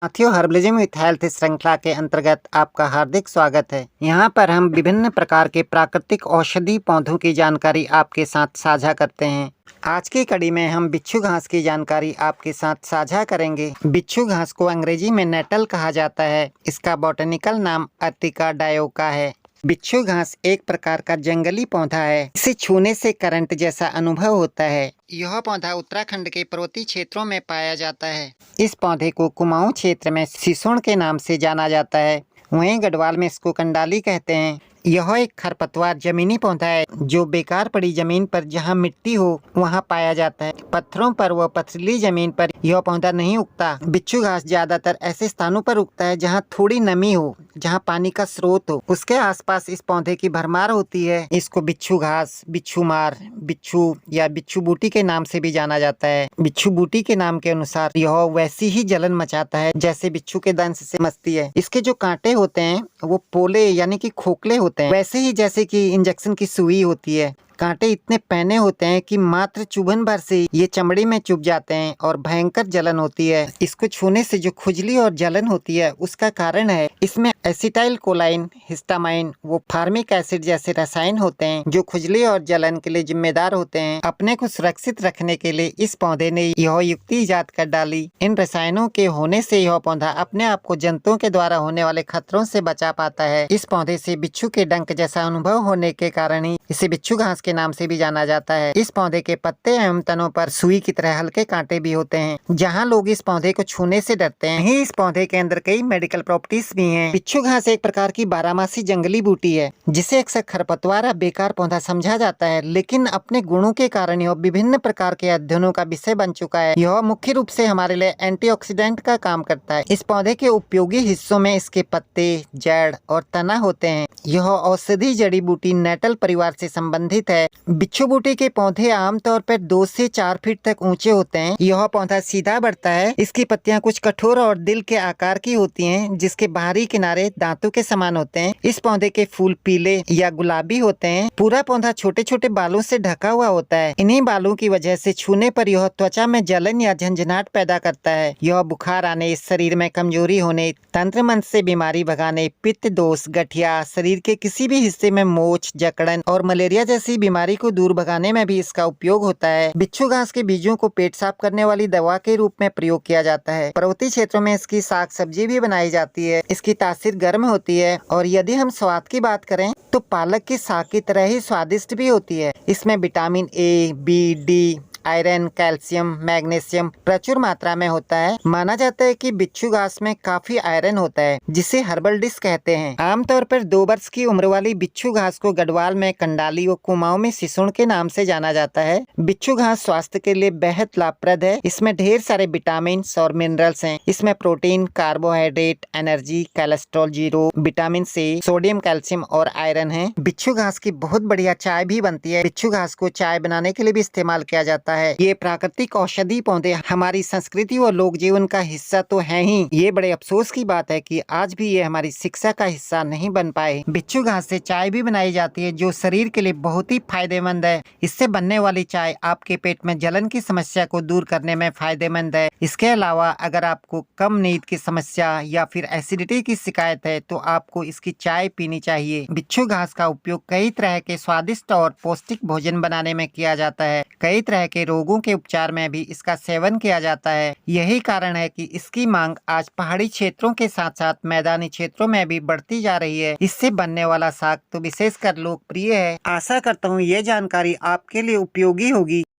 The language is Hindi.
साथियों, हर्बलिज्म विथ हेल्थ श्रृंखला के अंतर्गत आपका हार्दिक स्वागत है। यहाँ पर हम विभिन्न प्रकार के प्राकृतिक औषधि पौधों की जानकारी आपके साथ साझा करते हैं। आज की कड़ी में हम बिच्छू घास की जानकारी आपके साथ साझा करेंगे। बिच्छू घास को अंग्रेजी में नेटल कहा जाता है। इसका बॉटनिकल नाम अर्टिका डायोका है। बिच्छू घास एक प्रकार का जंगली पौधा है। इसे छूने से करंट जैसा अनुभव होता है। यह पौधा उत्तराखंड के पर्वतीय क्षेत्रों में पाया जाता है। इस पौधे को कुमाऊं क्षेत्र में सिसोण के नाम से जाना जाता है। वहीं गढ़वाल में इसको कंडाली कहते हैं। यह एक खरपतवार जमीनी पौधा है जो बेकार पड़ी जमीन पर जहां मिट्टी हो वहां पाया जाता है। पत्थरों पर व पथरीली जमीन पर यह पौधा नहीं उगता। बिच्छू घास ज्यादातर ऐसे स्थानों पर उगता है जहां थोड़ी नमी हो, जहां पानी का स्रोत हो। उसके आसपास इस पौधे की भरमार होती है। इसको बिच्छू घास, बिच्छू मार, बिच्छू या बिच्छू बूटी के नाम से भी जाना जाता है। बिच्छू बूटी के नाम के अनुसार यह वैसी ही जलन मचाता है जैसे बिच्छू के दंश से मचती है। इसके जो कांटे होते हैं वो पोले यानी कि खोखले होते हैं, वैसे ही जैसे कि इंजेक्शन की सुई होती है। कांटे इतने पैने होते हैं कि मात्र चुभन भर से ये चमड़ी में चुभ जाते हैं और भयंकर जलन होती है। इसको छूने से जो खुजली और जलन होती है उसका कारण है इसमें एसिटाइल कोलाइन, हिस्टामाइन वो फार्मिक एसिड जैसे रसायन होते हैं जो खुजली और जलन के लिए जिम्मेदार होते हैं। अपने को सुरक्षित रखने के लिए इस पौधे ने यह युक्ति ईजाद कर डाली। इन रसायनों के होने से यह पौधा अपने आप को जंतुओं के द्वारा होने वाले खतरों से बचा पाता है। इस पौधे से बिच्छू के डंक जैसा अनुभव होने के कारण ही इसे बिच्छू घास के नाम से भी जाना जाता है। इस पौधे के पत्ते एवं तनों पर सुई की तरह हल्के कांटे भी होते हैं। जहां लोग इस पौधे को छूने से डरते हैं, वहीं इस पौधे के अंदर कई मेडिकल प्रॉपर्टीज भी हैं। बिच्छू घास एक प्रकार की बारहमासी जंगली बूटी है जिसे अक्सर खरपतवार या बेकार पौधा समझा जाता है, लेकिन अपने गुणों के कारण यह विभिन्न प्रकार के अध्ययनों का विषय बन चुका है। यह मुख्य रूप से हमारे लिए एंटीऑक्सीडेंट का काम करता है। इस पौधे के उपयोगी हिस्सों में इसके पत्ते, जड़ और तना होते हैं। यह औषधि जड़ी बूटी नेटल परिवार से संबंधित है। बिच्छू बूटी के पौधे आमतौर पर 2 से 4 फीट तक ऊंचे होते हैं। यह पौधा सीधा बढ़ता है। इसकी पत्तियां कुछ कठोर और दिल के आकार की होती हैं, जिसके बाहरी किनारे दांतों के समान होते हैं। इस पौधे के फूल पीले या गुलाबी होते हैं। पूरा पौधा छोटे छोटे बालों से ढका हुआ होता है। इन्हीं बालों की वजह से छूने पर यह त्वचा में जलन या झंझनाहट पैदा करता है। यह बुखार आने, शरीर में कमजोरी होने, तंत्र मंत्र से बीमारी भगाने, पित्त दोष, गठिया, शरीर के किसी भी हिस्से में मोच, जकड़न और मलेरिया जैसी बीमारी को दूर भगाने में भी इसका उपयोग होता है। बिच्छू घास के बीजों को पेट साफ करने वाली दवा के रूप में प्रयोग किया जाता है। पर्वतीय क्षेत्रों में इसकी साग सब्जी भी बनाई जाती है। इसकी तासीर गर्म होती है और यदि हम स्वाद की बात करें तो पालक की साग की तरह ही स्वादिष्ट भी होती है। इसमें vitamin A, B, D, iron, calcium, magnesium प्रचुर मात्रा में होता है। माना जाता है कि बिच्छू घास में काफी आयरन होता है जिसे हर्बल डिश कहते हैं। आमतौर पर 2 वर्ष की उम्र वाली बिच्छू घास को गढ़वाल में कंडाली और कुमाऊं में सिसोण के नाम से जाना जाता है। बिच्छू घास स्वास्थ्य के लिए बेहद लाभप्रद है। इसमें ढेर सारे विटामिन और मिनरल्स हैं। इसमें protein, carbohydrate, energy, cholesterol zero, vitamin C, sodium, calcium और आयरन है। बिच्छू घास की बहुत बढ़िया चाय भी बनती है। बिच्छू घास को चाय बनाने के लिए भी इस्तेमाल किया जाता है। ये प्राकृतिक औषधि पौधे हमारी संस्कृति और लोक जीवन का हिस्सा तो है ही। ये बड़े अफसोस की बात है कि आज भी ये हमारी शिक्षा का हिस्सा नहीं बन पाए। बिच्छू घास से चाय भी बनाई जाती है जो शरीर के लिए बहुत ही फायदेमंद है। इससे बनने वाली चाय आपके पेट में जलन की समस्या को दूर करने में फायदेमंद है। इसके अलावा अगर आपको कम नींद की समस्या या फिर एसिडिटी की शिकायत है तो आपको इसकी चाय पीनी चाहिए। बिच्छू घास का उपयोग कई तरह के स्वादिष्ट और पौष्टिक भोजन बनाने में किया जाता है। कई तरह के रोगों के उपचार में भी इसका सेवन किया जाता है। यही कारण है कि इसकी मांग आज पहाड़ी क्षेत्रों के साथ साथ मैदानी क्षेत्रों में भी बढ़ती जा रही है। इससे बनने वाला साग तो विशेषकर लोकप्रिय है। आशा करता हूँ ये जानकारी आपके लिए उपयोगी होगी।